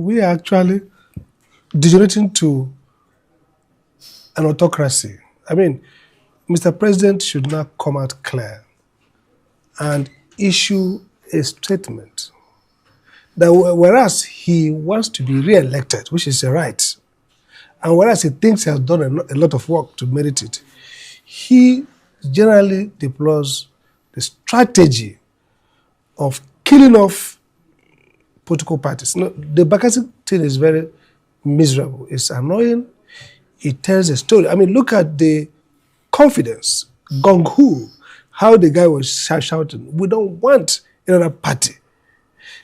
We are actually degenerating to an autocracy. I mean, Mr. President should now come out clear and issue a statement that whereas he wants to be re-elected, which is a right, and whereas he thinks he has done a lot of work to merit it, he generally deploys the strategy of killing off political parties. No, the Bakassi thing is very miserable. It's annoying. It tells a story. I mean, look at the confidence, gung-ho, how the guy was shouting. We don't want another party.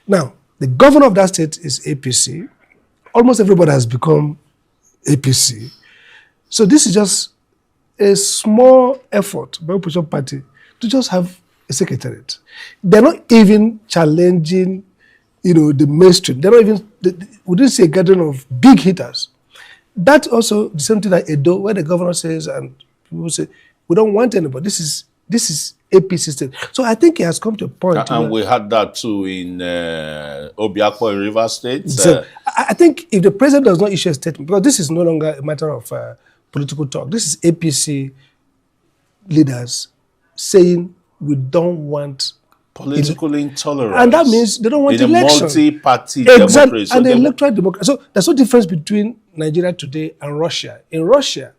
Now, the governor of that state is APC. Almost everybody has become APC. So this is just a small effort by opposition party to just have a secretariat. They're not even challenging, the mainstream. They're not even, we didn't see a gathering of big hitters. That also the same thing like Edo, where the governor says and people say, we don't want anybody. This is APC state. So I think it has come to a point. And we had that too in Obiakpo in Rivers State. So I think if the president does not issue a statement, because this is no longer a matter of political talk, this is APC leaders saying we don't want political intolerance. And that means they don't want election. Multi-party democracy. And the electoral democracy. So there's no difference between Nigeria today and Russia. In Russia,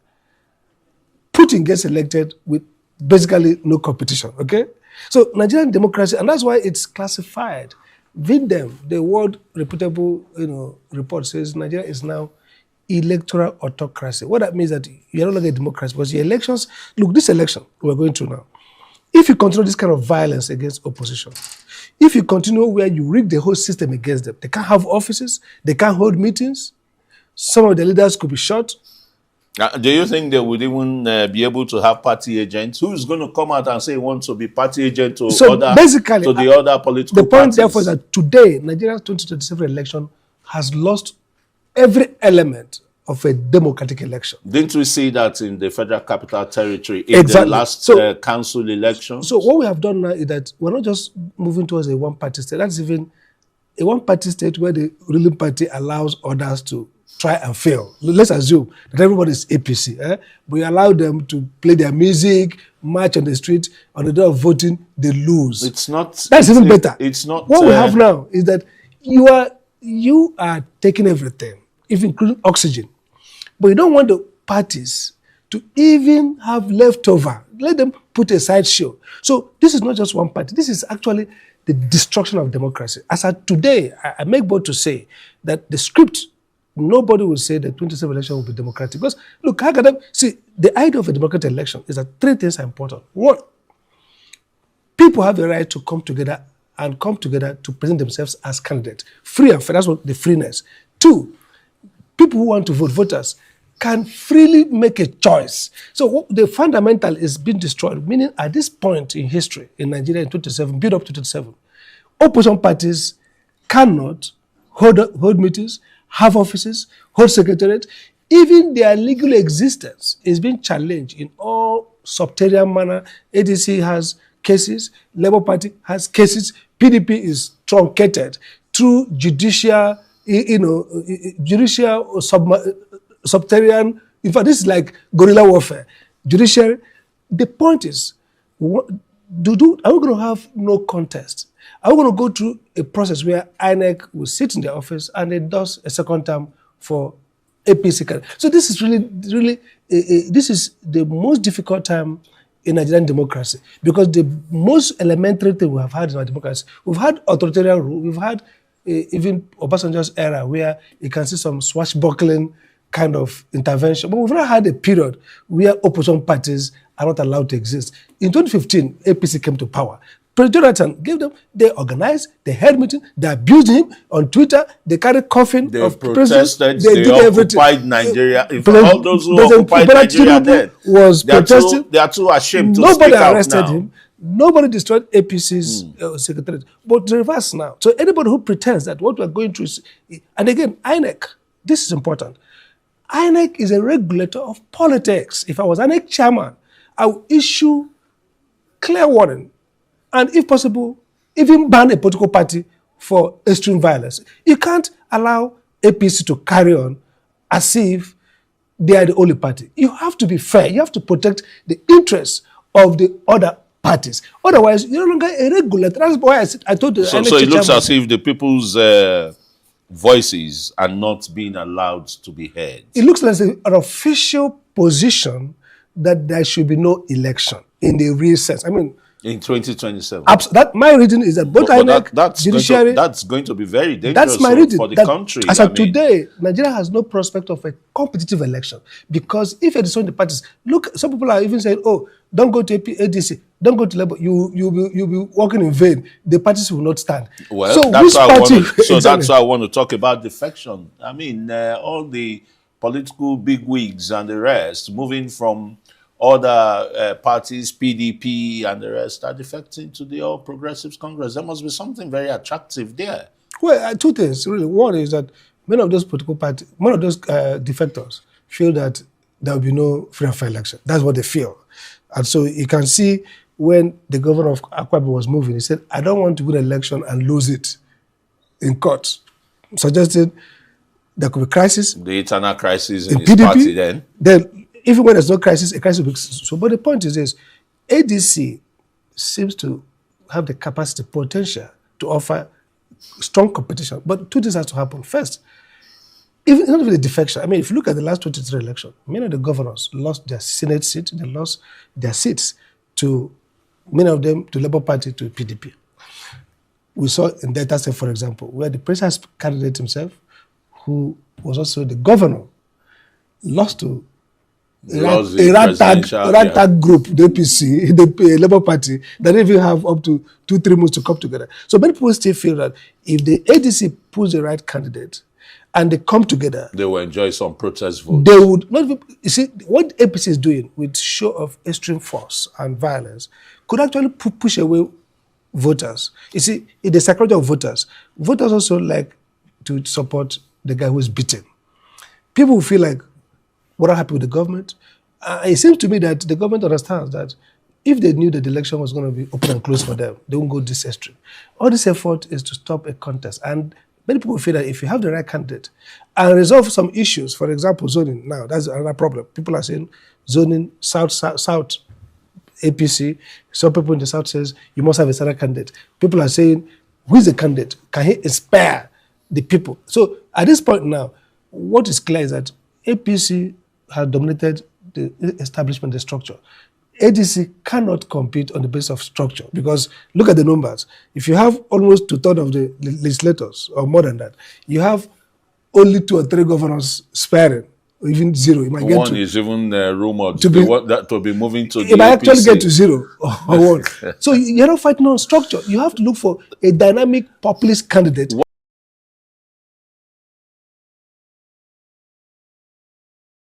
Putin gets elected with basically no competition, okay? So Nigerian democracy, and that's why it's classified. VINDEM, the world reputable report says Nigeria is now electoral autocracy. What that means that you're no longer a democracy because the elections, look, this election we're going through now, if you continue this kind of violence against opposition, if you continue where you rig the whole system against them, they can't have offices, they can't hold meetings, some of the leaders could be shot. Do you think they would even be able to have party agents? Who's going to come out and say he wants to be party agent to, so other, basically, to the other political parties? The point parties? Therefore is that today, Nigeria's 2027 election has lost every element of a democratic election. Didn't we see that in the Federal Capital Territory in the last council election? So what we have done now is that we're not just moving towards a one-party state. That's even a one-party state where the ruling party allows others to try and fail. Let's assume that everybody is APC. We allow them to play their music, march on the street. On the day of voting, they lose. It's not. That's even better. It's not. What we have now is that you are taking everything, even including oxygen, but you don't want the parties to even have leftover. Let them put a sideshow. So this is not just one party. This is actually the destruction of democracy. As of today, I make bold to say that the script. Nobody will say the 2027 election will be democratic. Because, look, the idea of a democratic election is that three things are important. One, people have the right to come together to present themselves as candidates. Free and fair, that's what the freeness. Two, people who want to vote, voters, can freely make a choice. So the fundamental is being destroyed, meaning at this point in history, in Nigeria in 2027, build up to 2027, opposition parties cannot hold meetings, have offices, hold secretariat. Even their legal existence is being challenged in all subterranean manner. ADC has cases, Labour Party has cases, PDP is truncated through judicial, subterranean. In fact, this is like guerrilla warfare. Judiciary. The point is, are we going to have no contest? Are we going to go through a process where INEC will sit in their office and endorse a second term for APC? So this is really, this is the most difficult time in Nigerian democracy because the most elementary thing we have had in our democracy, we've had authoritarian rule, we've had even Obasanjo's era where you can see some swashbuckling kind of intervention, but we've not had a period where opposition parties are not allowed to exist. In 2015, APC came to power. President Jonathan gave them, they organized, they held meeting, they abused him on Twitter, they carried coffin they of protested, they did everything. Occupied Nigeria. In fact, all those who occupied Nigeria then, they are too ashamed to speak out now. Nobody arrested him. Nobody destroyed APC's secretariat. But the reverse now. So anybody who pretends that what we're going through is, and again, INEC, this is important. INEC is a regulator of politics. If I was INEC chairman, I would issue clear warning and, if possible, even ban a political party for extreme violence. You can't allow APC to carry on as if they are the only party. You have to be fair. You have to protect the interests of the other parties. Otherwise, you're no longer a regulator. That's why I told the So it looks as if the people's voices are not being allowed to be heard. It looks like an official position that there should be no election in the real sense. I mean, In 2027. that my reading is that both INEC, judiciary, that's going to be very dangerous that's my reading. for the That country. As of today, Nigeria has no prospect of a competitive election because if you're destroying the parties, look, some people are even saying, "Oh, don't go to ADC, don't go to Labour. You'll be working in vain. The parties will not stand." Well, so that's why exactly. that's why I want to talk about defection. I mean, all the political bigwigs and the rest moving from other parties, PDP and the rest, are defecting to the All Progressives Congress. There must be something very attractive there. Well, two things really. One is that many of those political parties, many of those defectors feel that there will be no free and fair election. That's what they feel. And so you can see when the governor of Akwa Ibom was moving, he said, "I don't want to win an election and lose it in court," suggesting there could be crisis. The eternal crisis in his PDP, party then. Then, even when there's no crisis, a crisis will be so. But the point is this: ADC seems to have the capacity, potential to offer strong competition. But two things have to happen. First, not even the defection. I mean, if you look at the last 23 election, many of the governors lost their Senate seat, they lost their seats to, many of them, to Labour Party, to PDP. We saw in Delta State, for example, where the president's candidate himself, who was also the governor, lost to a ragtag group, the APC, the Labour Party, that didn't even have up to 2-3 months to come together. So many people still feel that if the ADC pulls the right candidate and they come together, they will enjoy some protest votes. They would not. You see, what APC is doing with show of extreme force and violence could actually push away voters. You see, in the psychology of voters also like to support the guy who is beaten. People feel like we're not happy with the government. It seems to me that the government understands that if they knew that the election was going to be open and closed for them, they won't go this extreme. All this effort is to stop a contest. And many people feel that if you have the right candidate and resolve some issues, for example, zoning, now that's another problem. People are saying zoning, south, APC. Some people in the south says you must have a certain candidate. People are saying, who is the candidate? Can he inspire the people? So at this point now, what is clear is that APC has dominated the establishment, the structure. ADC cannot compete on the basis of structure because look at the numbers. If you have almost 2/3 of the legislators or more than that, you have only 2 or 3 governors sparing, or even 0. You might get one to, is even rumored to be moving to the you might APC. actually get to 0 or 1. So you're not fighting on structure. You have to look for a dynamic populist candidate